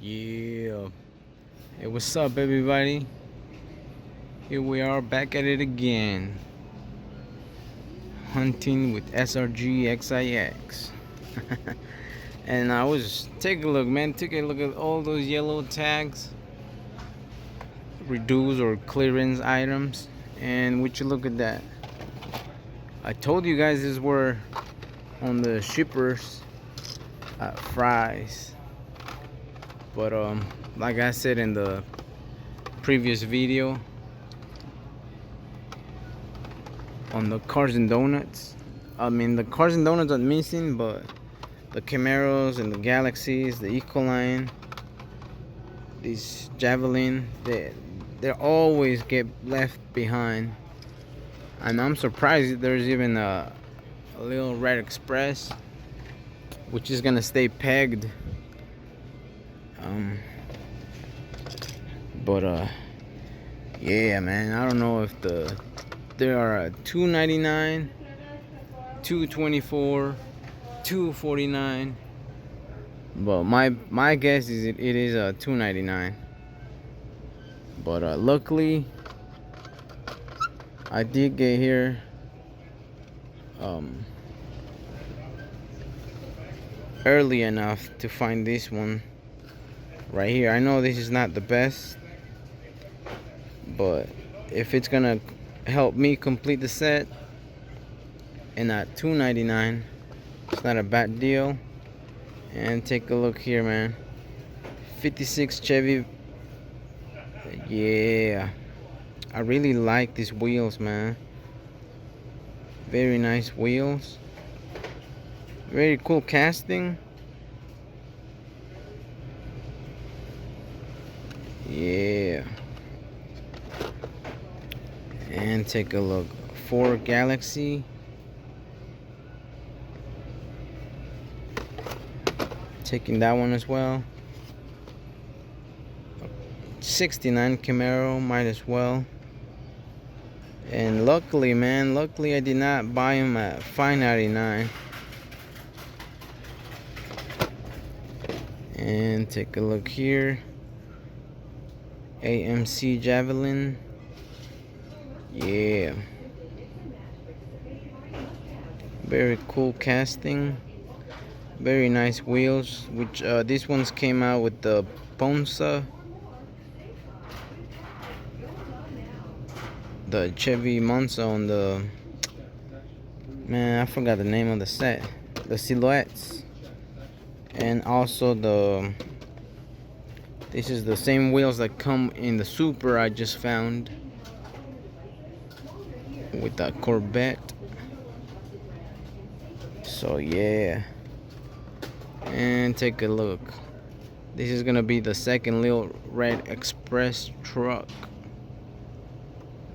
Yeah. Hey, what's up, everybody? Here we are back at it again. Hunting with SRG XIX. And I was take a look, man. Took a look at all those yellow tags, reduce or clearance items, and would you look at that? I told you guys these were on the shippers at Fry's, but like I said in the previous video, on the cars and donuts, the cars and donuts are missing, but the Camaros and the Galaxies, the Ecoline, these Javelin, they always get left behind. And I'm surprised there's even a Lil Red Express, which is gonna stay pegged. Yeah, man, I don't know if there are a $299, $224, $249, but my guess is it is a $299. But luckily I did get here early enough to find this one right here. I know this is not the best, but if it's gonna help me complete the set and at $299, it's not a bad deal. And take a look here, man. 56 Chevy. Yeah, I really like these wheels, man. Very nice wheels. Very cool casting. Yeah. And take a look. Ford Galaxie. Taking that one as well. 69 Camaro, might as well. And luckily, man, luckily I did not buy them at $5.99. And take a look here. AMC Javelin. Yeah. Very cool casting. Very nice wheels, which these ones came out with the Ponza, the Chevy Monza on the, man, I forgot the name of the set, the silhouettes. And also this is the same wheels that come in the Super I just found with that Corvette. So yeah. And take a look. This is gonna be the second Lil Red Express truck.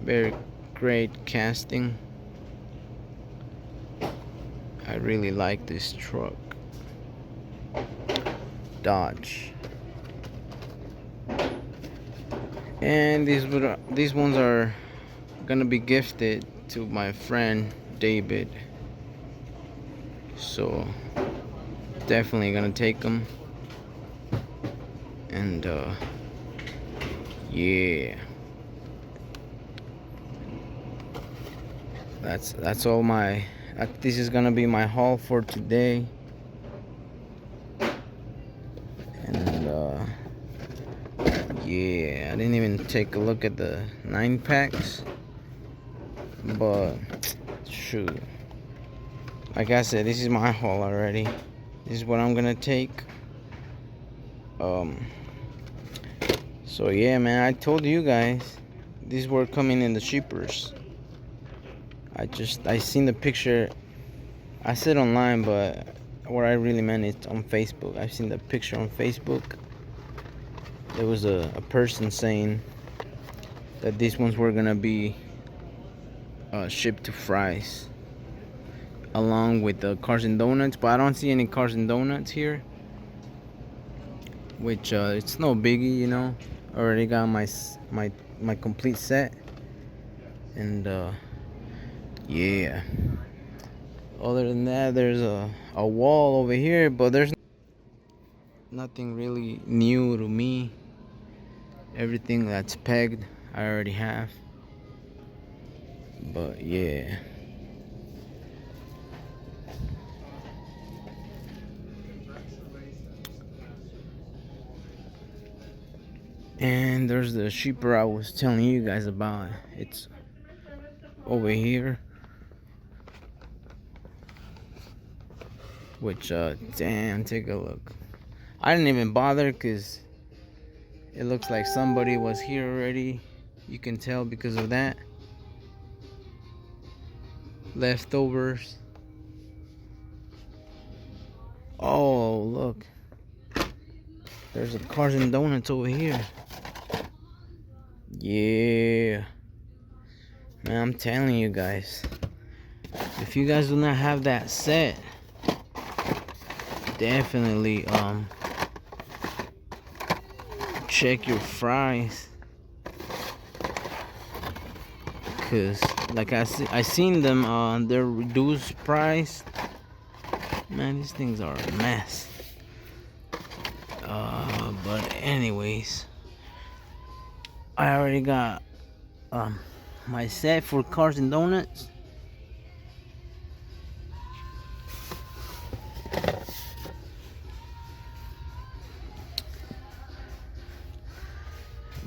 Very great casting. I really like this truck. Dodge. And these ones are gonna be gifted to my friend David. So definitely gonna take them. And yeah, that's all my this is gonna be my haul for today. And yeah, I didn't even take a look at the 9-packs, but shoot, like I said, this is my haul already. This is what I'm gonna take. So yeah, man, I told you guys these were coming in the shippers. I seen the picture. I said online, but what I really meant is on Facebook. I've seen the picture on Facebook. There was a person saying that these ones were gonna be shipped to Fry's along with the cars and donuts, but I don't see any cars and donuts here, which it's no biggie, you know. Already got my complete set. And yeah, other than that, there's a wall over here, but there's nothing really new to me. Everything that's pegged I already have. But yeah. And there's the sheeper I was telling you guys about. It's over here. Which, damn, take a look. I didn't even bother because it looks like somebody was here already. You can tell because of that. Leftovers. Oh, look. There's a Cars and Donuts over here. Yeah. Man, I'm telling you guys. If you guys do not have that set, definitely check your fries. Cause like I seen them on their reduced price. Man, these things are a mess. But anyways, I already got my set for Cars and Donuts.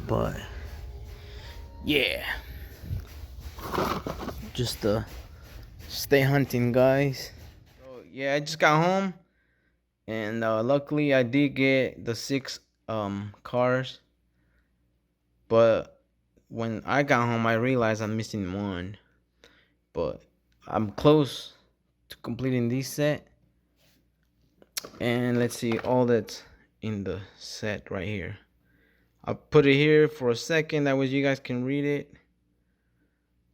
But yeah, just stay hunting, guys. So yeah, I just got home, and luckily I did get the 6 cars. But when I got home, I realized I'm missing one. But I'm close to completing this set. And let's see all that's in the set right here. I'll put it here for a second, that way you guys can read it.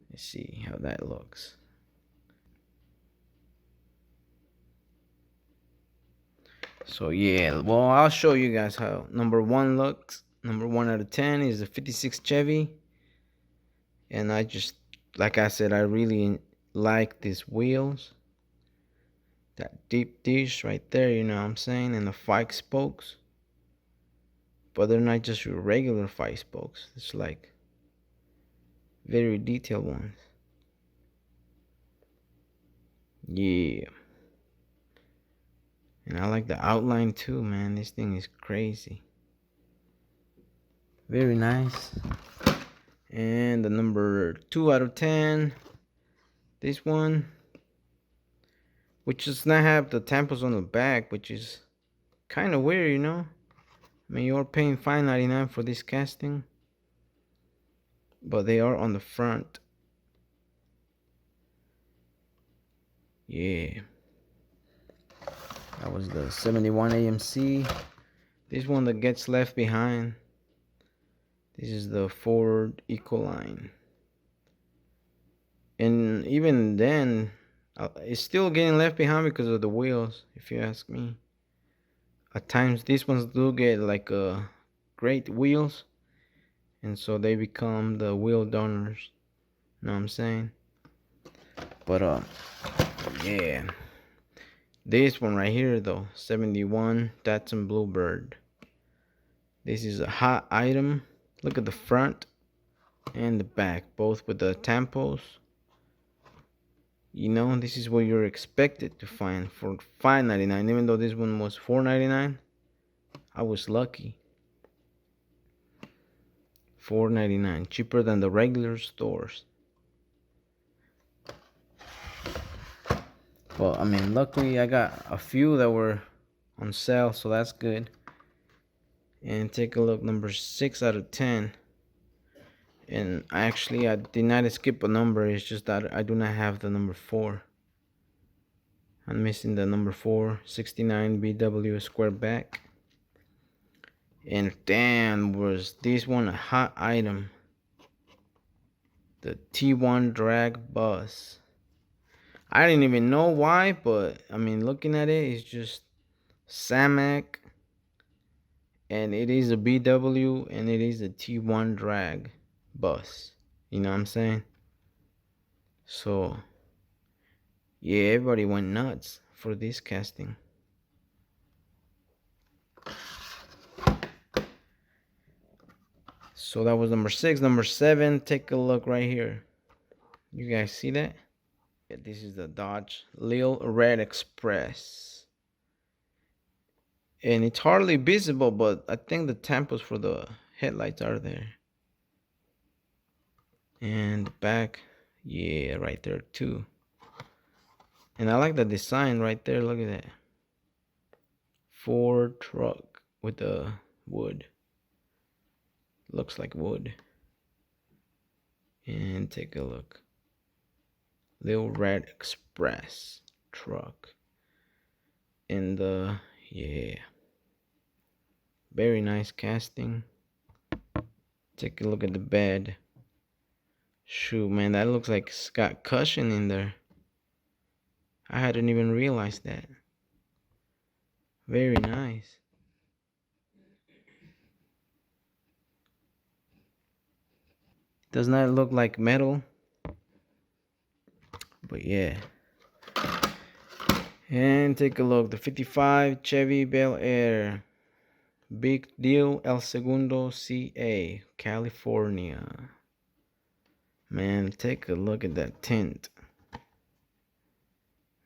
Let's see how that looks. So yeah, well, I'll show you guys how number 1 looks. Number 1 out of 10 is a 56 Chevy. And I just, like I said, I really like these wheels. That deep dish right there, you know what I'm saying? And the 5 spokes. But they're not just your regular 5 spokes. It's like very detailed ones. Yeah. And I like the outline too, man. This thing is crazy. Very nice. And the number 2 out of 10. This one. Which does not have the tampons on the back, which is kind of weird, you know? I mean, you're paying $5.99 for this casting. But they are on the front. Yeah. That was the 71 AMC. This one that gets left behind. This is the Ford Ecoline. And even then, it's still getting left behind because of the wheels, if you ask me. At times, these ones do get like great wheels. And so they become the wheel donors. You know what I'm saying? But, yeah. This one right here, though, 71 Datsun Bluebird. This is a hot item. Look at the front and the back, both with the tampons. You know, this is what you're expected to find for $5.99. Even though this one was $4.99, I was lucky. $4.99, cheaper than the regular stores. Well, I mean, luckily I got a few that were on sale, so that's good. And take a look, number 6 out of 10. And actually, I did not skip a number. It's just that I do not have the number 4. I'm missing the number 4, 69 VW Squareback. And damn, was this one a hot item. The T1 drag bus. I didn't even know why, but I mean, looking at it, it's just Samac. And it is a VW, and it is a T1 drag bus. You know what I'm saying? So, yeah, everybody went nuts for this casting. So that was number 6. Number 7, take a look right here. You guys see that? Yeah, this is the Dodge Lil Red Express. And it's hardly visible, but I think the tampons for the headlights are there. And the back, yeah, right there too. And I like the design right there. Look at that. Ford truck with the wood. Looks like wood. And take a look. Lil Red Express truck. And yeah. Very nice casting. Take a look at the bed. Shoot, man, that looks like it's got cushion in there. I hadn't even realized that. Very nice. Does not look like metal. But yeah. And take a look. The 55 Chevy Bel Air. Big Deal El Segundo CA, California. Man, take a look at that tint.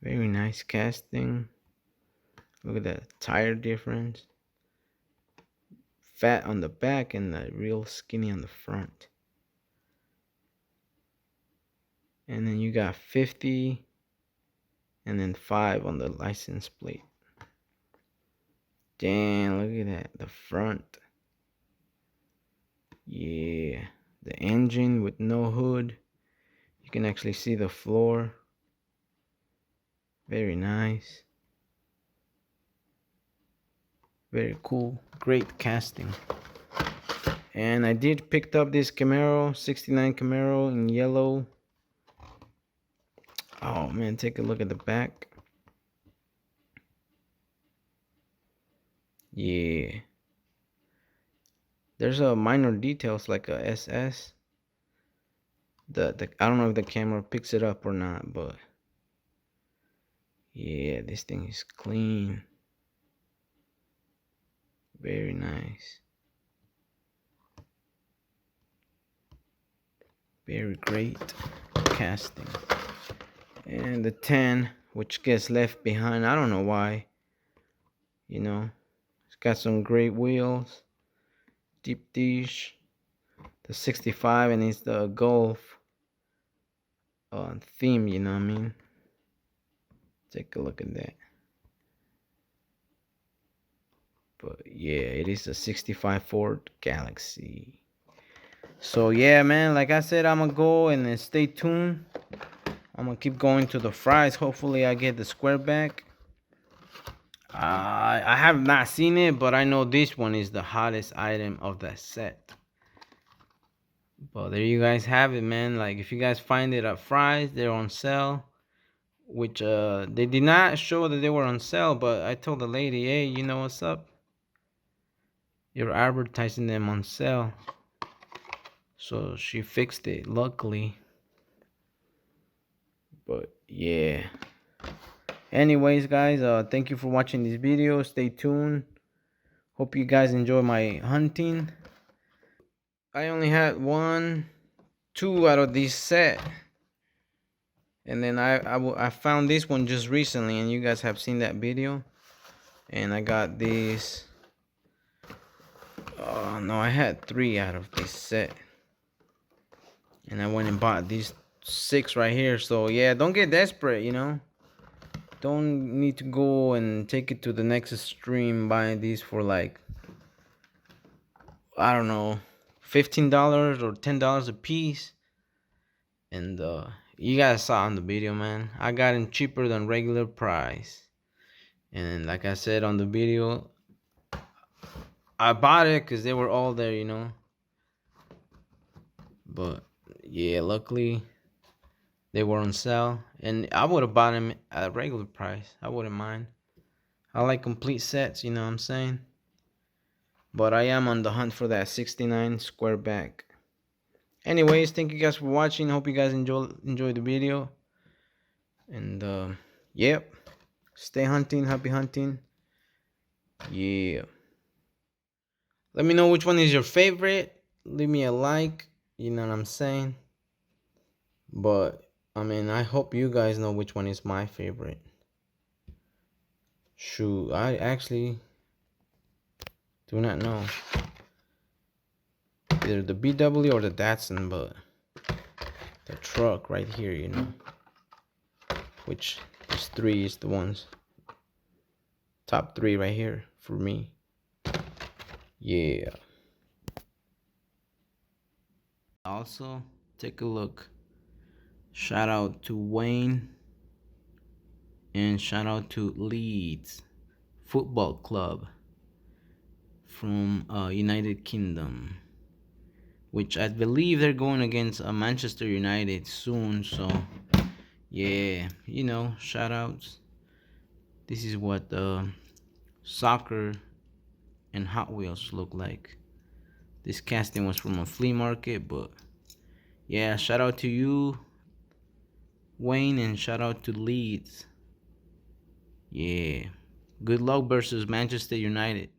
Very nice casting. Look at that tire difference. Fat on the back and real skinny on the front. And then you got 50 and then 5 on the license plate. Damn, look at that. The front. Yeah. The engine with no hood. You can actually see the floor. Very nice. Very cool. Great casting. And I did pick up this Camaro, 69 Camaro in yellow. Oh man, take a look at the back. Yeah. There's a minor details like a SS. I don't know if the camera picks it up or not, but yeah, this thing is clean. Very nice. Very great casting. And the 10, which gets left behind. I don't know why. You know, it's got some great wheels. Deep dish. The 65, and it's the Golf theme, you know what I mean? Take a look at that. But yeah, it is a 65 Ford Galaxie. So yeah, man, like I said, I'm gonna go and then stay tuned. I'm gonna keep going to the fries. Hopefully I get the Squareback. I have not seen it, but I know this one is the hottest item of that set. But there you guys have it, man. Like, if you guys find it at Fry's, they're on sale. Which they did not show that they were on sale, but I told the lady, hey, you know what's up? You're advertising them on sale. So she fixed it, luckily. But yeah. Anyways, guys, thank you for watching this video. Stay tuned. Hope you guys enjoy my hunting. I only had 2 out of this set. And then I found this one just recently, and you guys have seen that video. And I got this. Oh no, I had 3 out of this set. And I went and bought these 6 right here. So yeah, don't get desperate, you know. Don't need to go and take it to the next extreme buying these for like, I don't know, $15 or $10 a piece. And you guys saw on the video, man, I got them cheaper than regular price. And like I said on the video, I bought it because they were all there, you know. But yeah, luckily they were on sale, and I would have bought them at a regular price. I wouldn't mind. I like complete sets, you know what I'm saying. But I am on the hunt for that 69 Squareback. Anyways, thank you guys for watching. Hope you guys enjoy the video. And yep, stay hunting, happy hunting. Yeah. Let me know which one is your favorite. Leave me a like. You know what I'm saying? But I mean, I hope you guys know which one is my favorite. Shoot, I actually do not know. Either the BW or the Datsun, but the truck right here, you know. Which these three is the ones. Top three right here for me. Yeah. Also, take a look. Shout out to Wayne. And shout out to Leeds Football Club from United Kingdom, which I believe they're going against Manchester United soon. So yeah, you know, shout outs. This is what soccer and Hot Wheels look like. This casting was from a flea market, but yeah, shout out to you, Wayne, and shout out to Leeds. Yeah, good luck versus Manchester United.